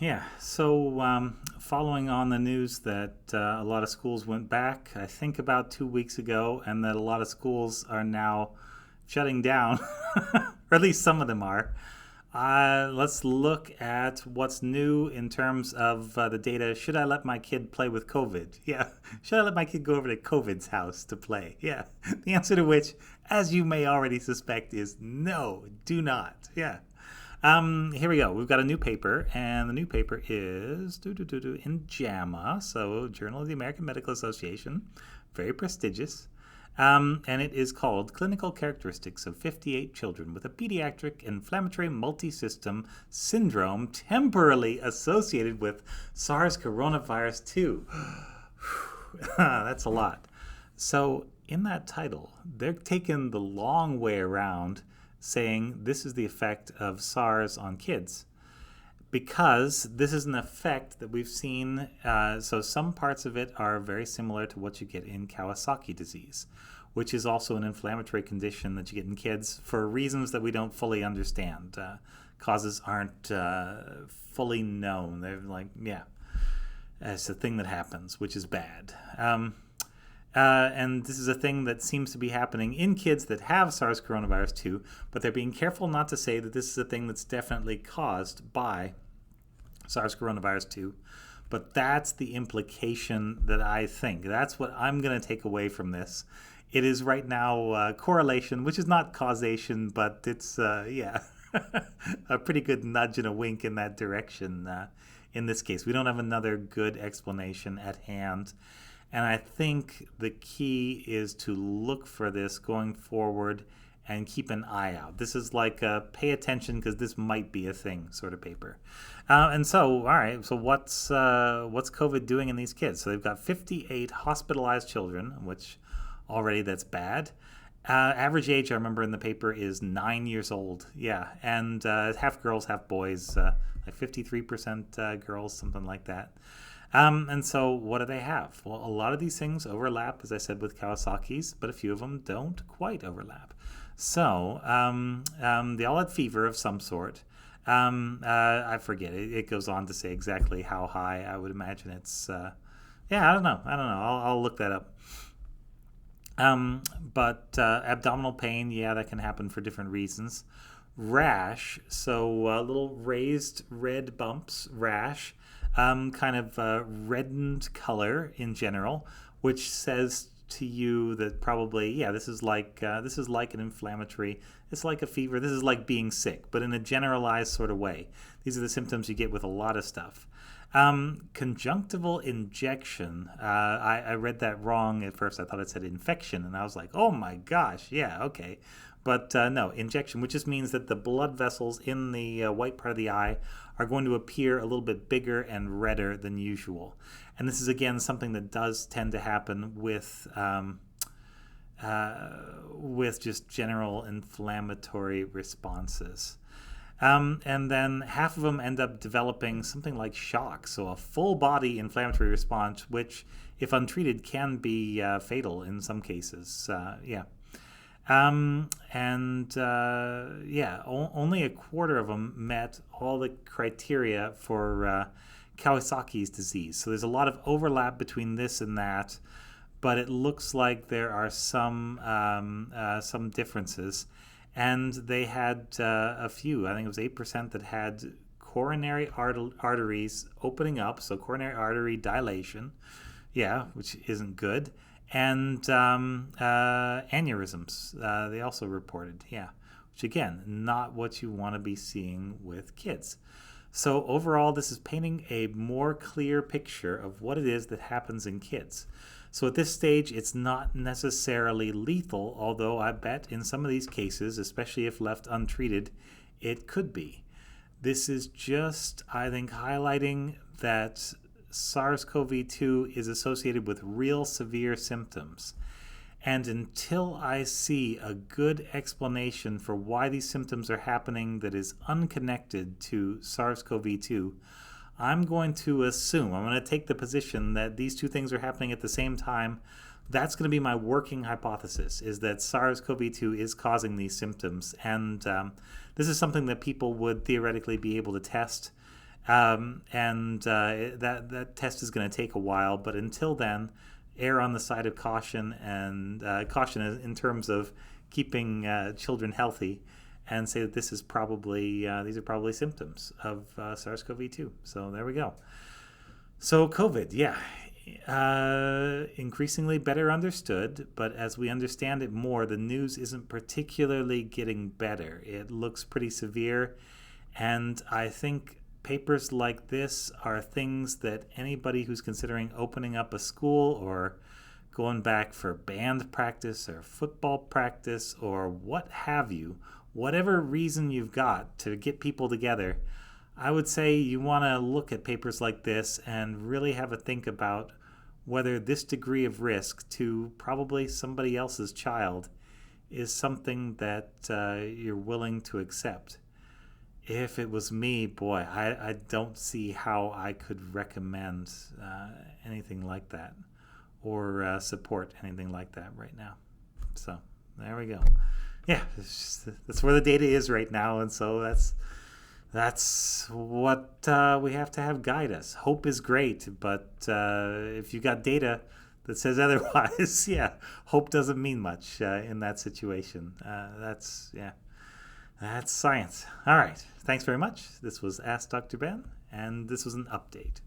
Yeah. So, following on the news that a lot of schools went back, I think about 2 weeks ago, and that a lot of schools are now shutting down, or at least some of them are. Let's look at what's new in terms of the data. Should I let my kid play with COVID? Yeah. Should I let my kid go over to COVID's house to play? Yeah. The answer to which, as you may already suspect, is no, do not. Yeah. Here we go. We've got a new paper, and the new paper is in JAMA, so Journal of the American Medical Association, very prestigious. And it is called Clinical Characteristics of 58 Children with a Pediatric Inflammatory Multisystem Syndrome Temporally Associated with SARS Coronavirus 2. That's a lot. So, in that title, they're taking the long way around saying this is the effect of SARS on kids because this is an effect that we've seen. So some parts of it are very similar to what you get in Kawasaki disease, which is also an inflammatory condition that you get in kids for reasons that we don't fully understand. Causes aren't fully known. They're like, yeah, it's a thing that happens, which is bad. And this is a thing that seems to be happening in kids that have SARS coronavirus 2, but they're being careful not to say that this is a thing that's definitely caused by SARS coronavirus 2. But that's the implication that I think. That's what I'm going to take away from this. It is right now correlation, which is not causation, but it's, yeah, a pretty good nudge and a wink in that direction in this case. We don't have another good explanation at hand. And I think the key is to look for this going forward and keep an eye out. This is like a pay attention because this might be a thing sort of paper. And so, all right, so what's COVID doing in these kids? So they've got 58 hospitalized children, which already that's bad. Average age, I remember in the paper, is 9 years old. Yeah, and half girls, half boys, like 53% girls, something like that. And so what do they have? Well, a lot of these things overlap, as I said, with Kawasaki's, but a few of them don't quite overlap. So they all had fever of some sort. I forget. It goes on to say exactly how high. I would imagine it's, yeah, I don't know. I'll look that up. But abdominal pain, yeah, that can happen for different reasons. Rash, so little raised red bumps, rash. Kind of reddened color in general, which says to you that probably, yeah, this is like an inflammatory. It's like a fever. This is like being sick, but in a generalized sort of way. These are the symptoms you get with a lot of stuff. Conjunctival injection. I read that wrong at first. I thought it said infection, and I was like, oh my gosh, yeah, okay. But no, injection, which just means that the blood vessels in the white part of the eye are going to appear a little bit bigger and redder than usual. And this is, again, something that does tend to happen with just general inflammatory responses. And then half of them end up developing something like shock, so a full body inflammatory response, which, if untreated, can be fatal in some cases. Yeah. Only a quarter of them met all the criteria for Kawasaki's disease. So there's a lot of overlap between this and that, but it looks like there are some differences. And they had a few. I think it was 8% that had coronary arteries opening up, so coronary artery dilation. Yeah, which isn't good. And aneurysms, they also reported, yeah, which again, not what you want to be seeing with kids. So overall, this is painting a more clear picture of what it is that happens in kids. So at this stage, it's not necessarily lethal, although I bet in some of these cases, especially if left untreated, it could be. This is just, I think, highlighting that SARS-CoV-2 is associated with real severe symptoms. And until I see a good explanation for why these symptoms are happening that is unconnected to SARS-CoV-2, I'm going to take the position that these two things are happening at the same time. That's going to be my working hypothesis, is that SARS-CoV-2 is causing these symptoms. And this is something that people would theoretically be able to test. That test is going to take a while. But until then, err on the side of caution, and caution in terms of keeping children healthy, and say that this is probably these are probably symptoms of SARS-CoV-2. So there we go. So COVID, yeah, increasingly better understood, but as we understand it more, the news isn't particularly getting better. It looks pretty severe, and I think papers like this are things that anybody who's considering opening up a school or going back for band practice or football practice or what have you, whatever reason you've got to get people together, I would say you want to look at papers like this and really have a think about whether this degree of risk to probably somebody else's child is something that you're willing to accept. If it was me, boy, I don't see how I could recommend anything like that or support anything like that right now. So there we go. Yeah, that's where the data is right now, and so that's what we have to have guide us. Hope is great, but if you got data that says otherwise, yeah, hope doesn't mean much in that situation. That's science. All right, thanks very much. This was Ask Dr. Ben, and this was an update.